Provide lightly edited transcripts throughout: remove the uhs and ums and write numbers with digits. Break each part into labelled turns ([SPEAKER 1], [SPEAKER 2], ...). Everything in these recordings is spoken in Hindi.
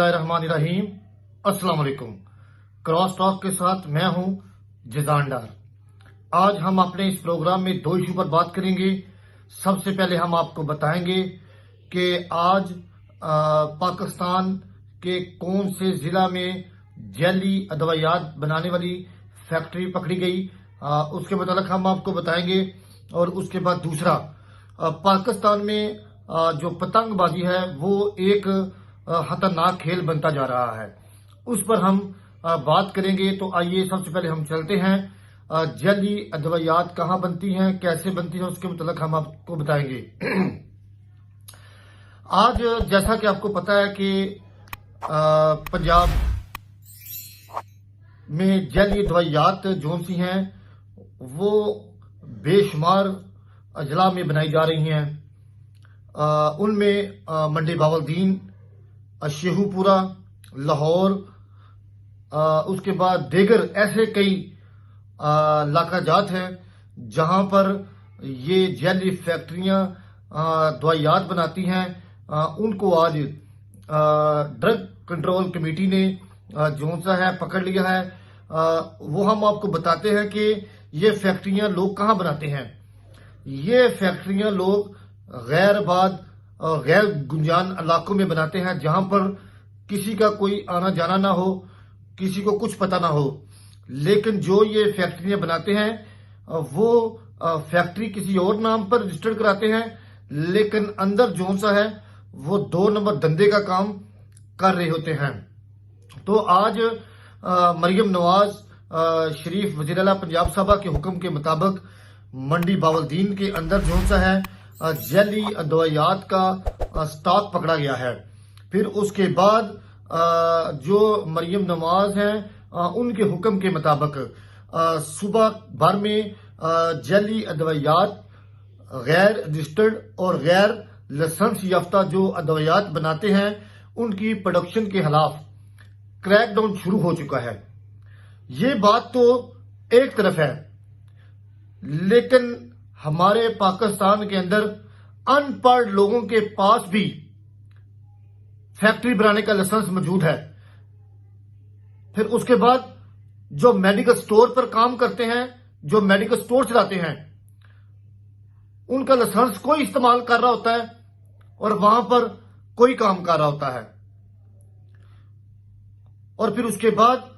[SPEAKER 1] बिस्मिल्लाहिर्रहमानिर्रहीम। अस्सलाम वालेकुम। क्रॉस टॉक के साथ मैं हूं जिजान डार। आज हम अपने इस प्रोग्राम में दो इशू पर बात करेंगे। सबसे पहले हम आपको बताएंगे कि आज पाकिस्तान के कौन से जिला में जैली अदवायात बनाने वाली फैक्ट्री पकड़ी गई, उसके मुताबिक हम आपको बताएंगे। और उसके बाद दूसरा, पाकिस्तान में जो पतंगबाजी है वो एक खतरनाक खेल बनता जा रहा है, उस पर हम बात करेंगे। तो आइए सबसे पहले हम चलते हैं, जैली अदवायात कहाँ बनती हैं, कैसे बनती हैं, उसके मुताबिक हम आपको बताएंगे। आज जैसा कि आपको पता है कि पंजाब में जैली अदवायात जो सी हैं वो बेशुमार अजला में बनाई जा रही हैं। उनमें मंडी बावलदीन, शेहूपुरा, लाहौर, उसके बाद देगर ऐसे कई इलाकाजात हैं जहां पर ये जैली फैक्ट्रियां दवाइयात बनाती हैं। उनको आज ड्रग कंट्रोल कमेटी ने जो सा है पकड़ लिया है। वो हम आपको बताते हैं कि ये फैक्ट्रियां लोग कहां बनाते हैं। ये फैक्ट्रियां लोग गैर आबाद और गैर गुंजान इलाकों में बनाते हैं, जहां पर किसी का कोई आना जाना ना हो, किसी को कुछ पता ना हो। लेकिन जो ये फैक्ट्रियां बनाते हैं वो फैक्ट्री किसी और नाम पर रजिस्टर्ड कराते हैं, लेकिन अंदर जो सा है वो 2 नंबर धंधे का काम कर रहे होते हैं। तो आज मरियम नवाज शरीफ वज़ीर आला पंजाब साहबा के हुक्म के मुताबिक मंडी बावलदीन के अंदर जो सा है जैली अदवायात का स्टॉक पकड़ा गया है। फिर उसके बाद जो मरियम नवाज हैं उनके हुक्म के मुताबिक सुबह भर में जैली अदवायात गैर रजिस्टर्ड और गैर लाइसेंस याफ्ता जो अदवायात बनाते हैं उनकी प्रोडक्शन के खिलाफ क्रैकडाउन शुरू हो चुका है। ये बात तो एक तरफ है, लेकिन हमारे पाकिस्तान के अंदर अनपढ़ लोगों के पास भी फैक्ट्री बनाने का लाइसेंस मौजूद है। फिर उसके बाद जो मेडिकल स्टोर पर काम करते हैं, जो मेडिकल स्टोर चलाते हैं, उनका लाइसेंस कोई इस्तेमाल कर रहा होता है और वहां पर कोई काम कर रहा होता है। और फिर उसके बाद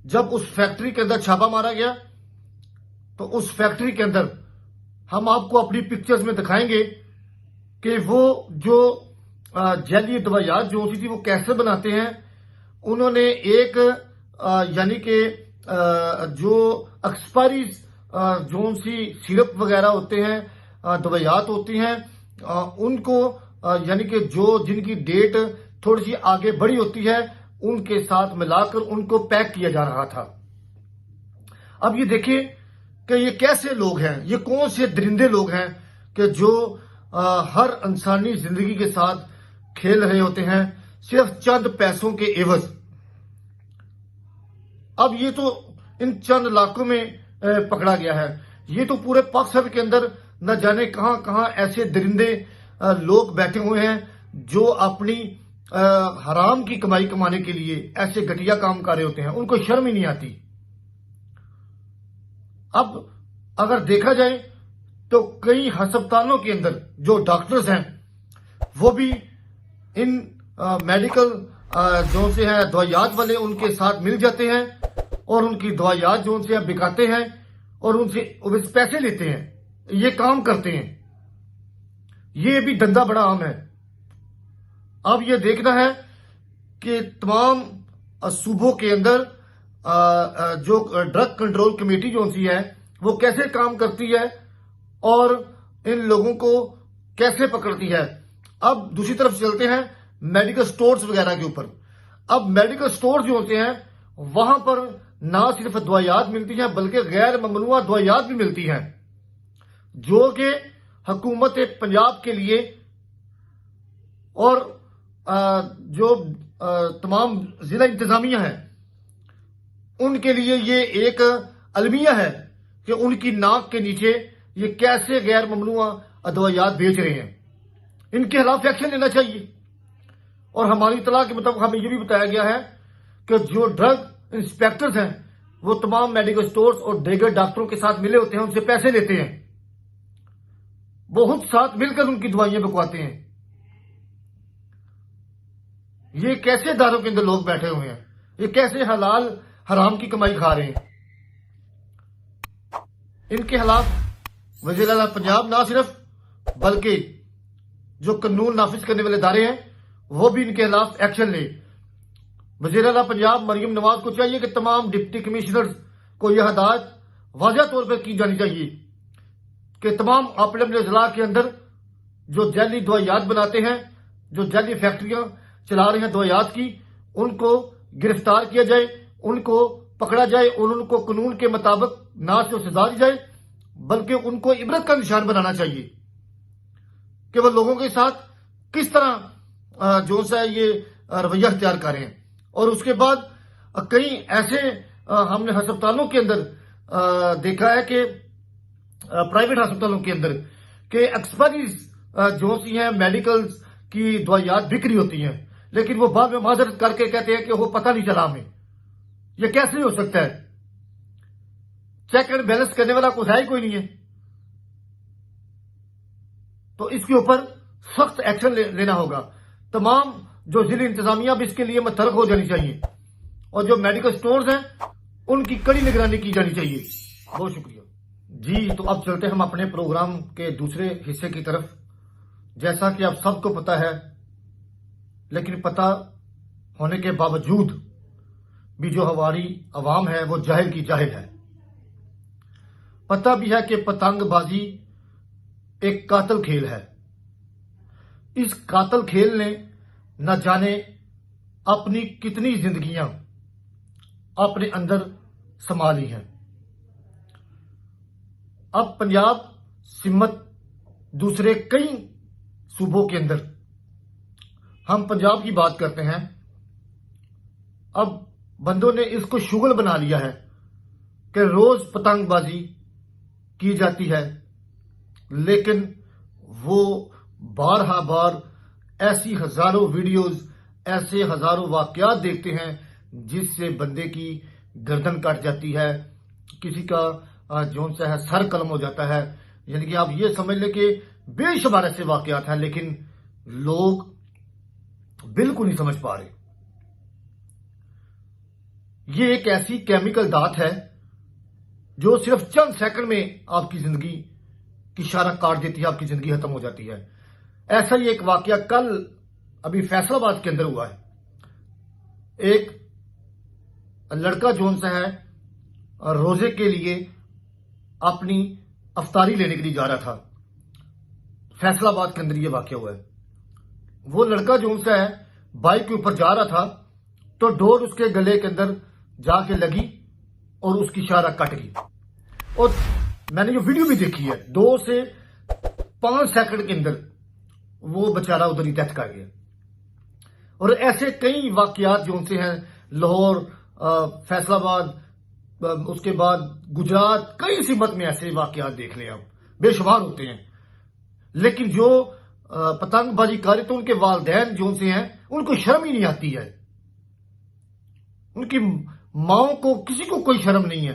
[SPEAKER 1] जब उस फैक्ट्री के अंदर छापा मारा गया तो उस फैक्ट्री के अंदर हम आपको अपनी पिक्चर्स में दिखाएंगे कि वो जो जैली दवाइयात जो सी थी वो कैसे बनाते हैं। उन्होंने एक यानी कि जो एक्सपायरी जो सी सिरप वगैरह होते हैं, दवाइयात होती हैं, उनको यानी कि जो जिनकी डेट थोड़ी सी आगे बढ़ी होती है उनके साथ मिलाकर उनको पैक किया जा रहा था। अब ये देखिए कि ये कैसे लोग हैं, ये कौन से दरिंदे लोग हैं कि जो हर इंसानी जिंदगी के साथ खेल रहे होते हैं सिर्फ चंद पैसों के एवज। अब ये तो इन चंद इलाकों में पकड़ा गया है। ये तो पूरे पाकिस्तान के अंदर न जाने कहां कहां ऐसे दरिंदे लोग बैठे हुए हैं जो अपनी हराम की कमाई कमाने के लिए ऐसे घटिया काम कर रहे होते हैं, उनको शर्म ही नहीं आती। अब अगर देखा जाए तो कई अस्पतालों के अंदर जो डॉक्टर्स हैं वो भी इन मेडिकल जो से है दवाइयात वाले उनके साथ मिल जाते हैं और उनकी दवाइयात जो उनसे बिकाते हैं और उनसे पैसे लेते हैं, ये काम करते हैं। ये भी धंधा बड़ा आम है। अब ये देखना है कि तमाम सूबों के अंदर जो ड्रग कंट्रोल कमेटी जो सी है वो कैसे काम करती है और इन लोगों को कैसे पकड़ती है। अब दूसरी तरफ चलते हैं मेडिकल स्टोर्स वगैरह के ऊपर। अब मेडिकल स्टोर जो होते हैं वहां पर ना सिर्फ दवाइयात मिलती हैं बल्कि गैर ममनुआ दवाइयात भी मिलती हैं, जो कि हुकूमत पंजाब के लिए और जो तमाम जिला इंतजामिया है उनके लिए ये एक अलमिया है कि उनकी नाक के नीचे ये कैसे गैर ममनुआ अदवायात बेच रहे हैं। इनके खिलाफ एक्शन लेना चाहिए। और हमारी इतला के मुताबिक हमें यह भी बताया गया है कि जो ड्रग इंस्पेक्टर्स हैं वो तमाम मेडिकल स्टोर्स और देगर डॉक्टरों के साथ मिले होते हैं, उनसे पैसे लेते हैं, बहुत साथ मिलकर उनकी दवाइयां बिकवाते हैं। ये कैसे दारों के अंदर लोग बैठे हुए हैं, ये कैसे हलाल हराम की कमाई खा रहे हैं। इनके खिलाफ वज़ीर आला पंजाब ना सिर्फ बल्कि जो कानून नाफिज करने वाले इदारे हैं वो भी इनके खिलाफ एक्शन ले। वज़ीर आला पंजाब मरियम नवाज को चाहिए कि तमाम डिप्टी कमिश्नर्स को यह हदायत वाज़ह तौर पर की जानी चाहिए कि तमाम अपने अपने जिला के अंदर जो जैली दवाइयात बनाते हैं, जो जैली फैक्ट्रियां चला रहे हैं दवाइयात की, उनको गिरफ्तार किया जाए, उनको पकड़ा जाए और उनको कानून के मुताबिक ना सिर्फ सजा दी जाए बल्कि उनको इबरत का निशान बनाना चाहिए कि वह लोगों के साथ किस तरह जो सा ये रवैया अख्तियार कर रहे हैं। और उसके बाद कई ऐसे हमने अस्पतालों के अंदर देखा है कि प्राइवेट अस्पतालों के अंदर कि एक्सपायरी जो सी हैं मेडिकल्स की दवाइयात बिक्री होती हैं, लेकिन वो बाद में माजरत करके कहते हैं कि वो पता नहीं चला हमें। ये कैसे हो सकता है? चेक एंड बैलेंस करने वाला कोई है ही कोई नहीं है। तो इसके ऊपर सख्त एक्शन लेना होगा। तमाम जो जिले इंतजामिया भी इसके लिए मुतहरक हो जानी चाहिए और जो मेडिकल स्टोर्स हैं उनकी कड़ी निगरानी की जानी चाहिए। बहुत शुक्रिया जी। तो अब चलते हम अपने प्रोग्राम के दूसरे हिस्से की तरफ। जैसा कि आप सबको पता है, लेकिन पता होने के बावजूद भी जो हमारी अवाम है वो जाहिल की जाहिल है। पता भी है कि पतंगबाजी एक कातल खेल है। इस कातल खेल ने न जाने अपनी कितनी जिंदगियां अपने अंदर संभाली हैं। अब पंजाब सिमत दूसरे कई सूबों के अंदर हम पंजाब की बात करते हैं। अब बंदों ने इसको शुगल बना लिया है कि रोज पतंगबाजी की जाती है, लेकिन वो बारहा बार ऐसी हजारों वीडियोस, ऐसे हजारों वाकयात देखते हैं जिससे बंदे की गर्दन कट जाती है, किसी का जोन सा है सर कलम हो जाता है। यानी कि आप ये समझ लें कि बेशुमार ऐसे वाकयात हैं, लेकिन लोग बिल्कुल नहीं समझ पा रहे। ये एक ऐसी केमिकल दात है जो सिर्फ चंद सेकंड में आपकी जिंदगी की शारा काट देती है, आपकी जिंदगी खत्म हो जाती है। ऐसा ही एक वाकया कल अभी फैसलाबाद के अंदर हुआ है। एक लड़का जोन सा है रोजे के लिए अपनी अफ्तारी लेने के लिए जा रहा था। फैसलाबाद के अंदर यह वाकया हुआ है। वो लड़का जोन सा है बाइक के ऊपर जा रहा था तो डोर उसके गले के अंदर जाके लगी और उसकी शारा कट गई। और मैंने ये वीडियो भी देखी है, 2 से 5 सेकंड के अंदर वो बेचारा उधर ही डेथ कर गया। और ऐसे कई वाकयात जो उनसे हैं, लाहौर, फैसलाबाद, उसके बाद गुजरात, कई सिमत में ऐसे वाकयात देख लें आप, बेशुमार होते हैं। लेकिन जो पतंगबाजी कारी तो उनके वालिदैन जो उनसे हैं उनको शर्म ही नहीं आती है। उनकी माओ को, किसी को कोई शर्म नहीं है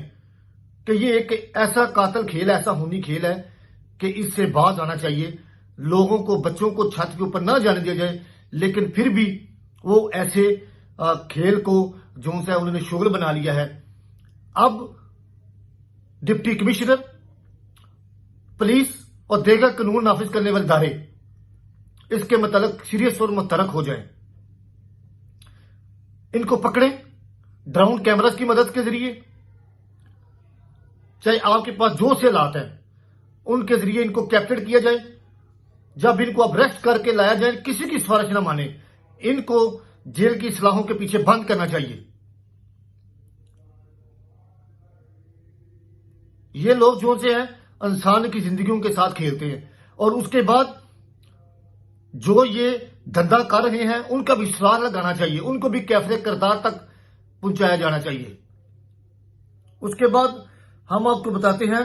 [SPEAKER 1] कि ये एक ऐसा कातल खेल, ऐसा खूनी खेल है कि इससे बाज आना चाहिए। लोगों को, बच्चों को छत के ऊपर ना जाने दिया जाए, लेकिन फिर भी वो ऐसे खेल को जो सा उन्होंने शुगल बना लिया है। अब डिप्टी कमिश्नर, पुलिस और देगर कानून नाफिज करने वाले इदारे इसके मतलब सीरियस और मुतहरक हो जाएं। इनको पकड़ें ड्रोन कैमरास की मदद के जरिए, चाहे आपके पास जो से हालात हैं उनके जरिए इनको कैप्चर किया जाए। जब इनको अब अरेस्ट करके लाया जाए, किसी की सिफारिश ना माने, इनको जेल की सलाहों के पीछे बंद करना चाहिए। ये लोग जो से हैं इंसान की जिंदगियों के साथ खेलते हैं और उसके बाद जो ये धंधा कर रहे हैं उनका भी सुराग लगाना चाहिए, उनको भी कैफे किरदार तक पहुंचाया जाना चाहिए। उसके बाद हम आपको बताते हैं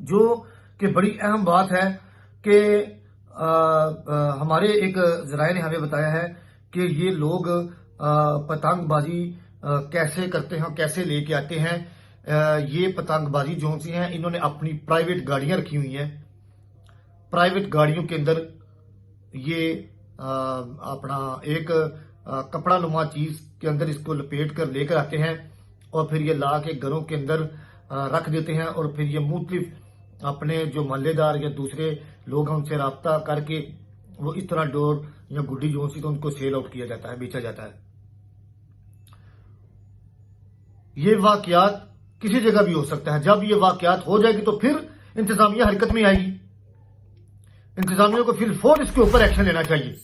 [SPEAKER 1] जो कि बड़ी अहम बात है कि हमारे एक जराये ने हमें बताया है कि ये लोग पतंगबाजी कैसे करते हैं, कैसे लेके आते हैं। ये पतंगबाजी जो सी हैं, इन्होंने अपनी प्राइवेट गाड़ियां रखी हुई हैं। प्राइवेट गाड़ियों के अंदर ये अपना एक कपड़ा नुमा चीज के अंदर इसको लपेट कर लेकर आते हैं और फिर ये ला के घरों के अंदर रख देते हैं और फिर ये मुख्तलिफ अपने जो मोहल्लेदार या दूसरे लोग हैं उनसे रब्ता करके वो इस तरह डोर या गुड्डी जो सी तो उनको सेल आउट किया जाता है, बेचा जाता है। ये वाकयात किसी जगह भी हो सकता है। जब ये वाकयात हो जाएगी तो फिर इंतजामिया हरकत में आएगी। इंतजामिया को फिर फौरन इसके ऊपर एक्शन लेना चाहिए।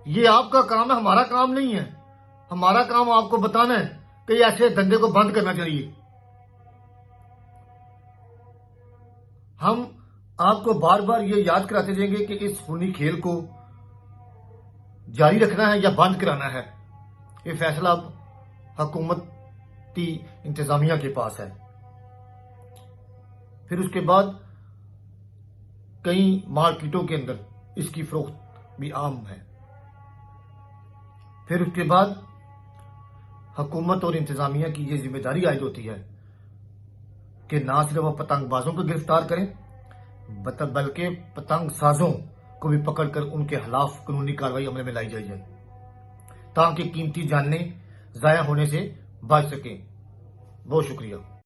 [SPEAKER 1] ये आपका काम है, हमारा काम नहीं है। हमारा काम आपको बताना है कि ऐसे धंधे को बंद करना चाहिए। हम आपको बार बार ये याद कराते जाएंगे कि इस खूनी खेल को जारी रखना है या बंद कराना है। ये फैसला अब हुकूमती इंतजामिया के पास है। फिर उसके बाद कई मार्केटों के अंदर इसकी फरोख्त भी आम है। फिर उसके बाद हुकूमत और इंतजामिया की यह जिम्मेदारी आयद होती है कि ना सिर्फ वह पतंगबाजों को गिरफ्तार करें बल्कि पतंग साजों को भी पकड़कर उनके खिलाफ कानूनी कार्रवाई अमल में लाई जाए ताकि कीमती जानें जाया होने से बच सकें। बहुत शुक्रिया।